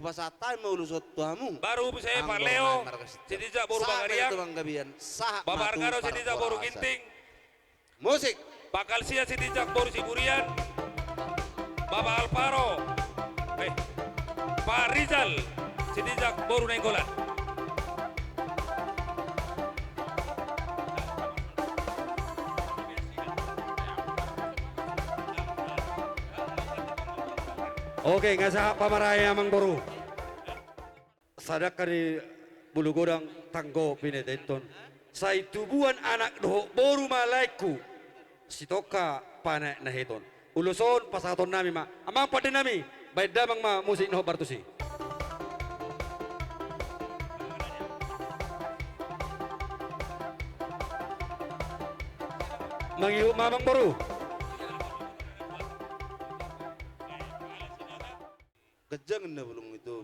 Kupasatan mau lusot tuamu. Baru saya Pak Leo, Sidija Boru Bangariang, Bapak Argaro Sidija Boru Ginting, musik. Pak Kalsia Sidija Boru Siburian, Bapak Alvaro, Pak Rizal Sidija Boru Nenggolan. Oke, nggak sah pamaraya Mang Boru. Sadak kali bulu godang tanggo pineteton. Sai tubuhan anak doh boru malaiku. Sitoka panek nahiton. Uluson pasaton nami ma. Amang pada nami. Baik damang ma musik noh bartusi. Mangiu Mamang Boru. Kejangan na bulong itu.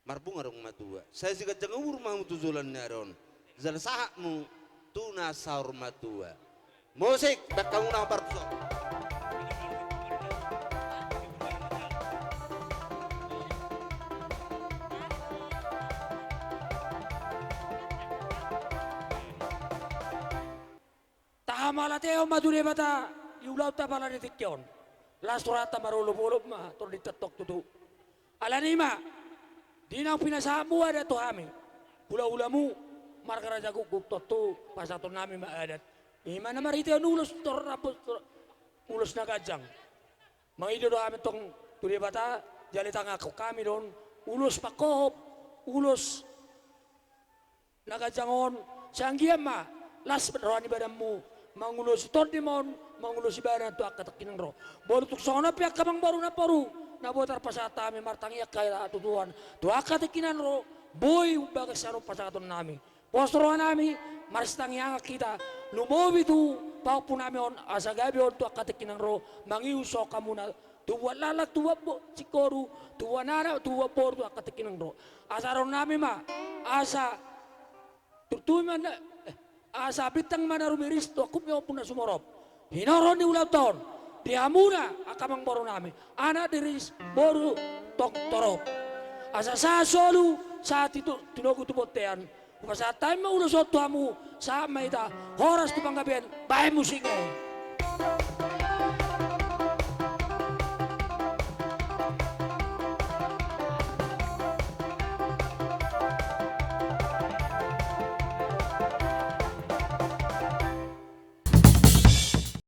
Marbung arong matua. Saya si kejang urmamu tuzulan naron. Zal sahakmu tuna saur matua. Musik dak kamu na parso. Tahamala teo madure bata yulau tabala ni tikyon. Lasurata marulub-ulub ma tur ditetok tutu. Alanima dinang pinasamu ada tu kami. Ula-ulamu markara jago gupto tu pasaton nami maadat. Imana marite nulus tor rapus ulus na gajang. Mangido do kami tong tuli bata jali tangako kami don ulus pakop ulus nagajangon sanggiam ma las roani badamu mangulus tordimon mangulus ibaran tu akatakinang ro baru tuk sona pihak kamang baru na paru na botar pasata mi martangi kaya tutuan tu akatakinan ro boy bagas saro pasaton nami postro nami maristangi ang kita lumobi tu pau punami on asagabi on tu akatakinan ro mangiuso kamuna tuwa lala tuwa bo sikoru tuwa nara tuwa por tu akatakinan ro asaron nami ma asa tutuman asa bitang mana rumiris to aku pun puna sumorop hinoron di ulang tahun di amuna akamang baru nami anak diris baru tok torop asa sa solu saat itu tinogu tu botean pas saat time udah sotu amu sama ita horas tu panggabian bae musiknya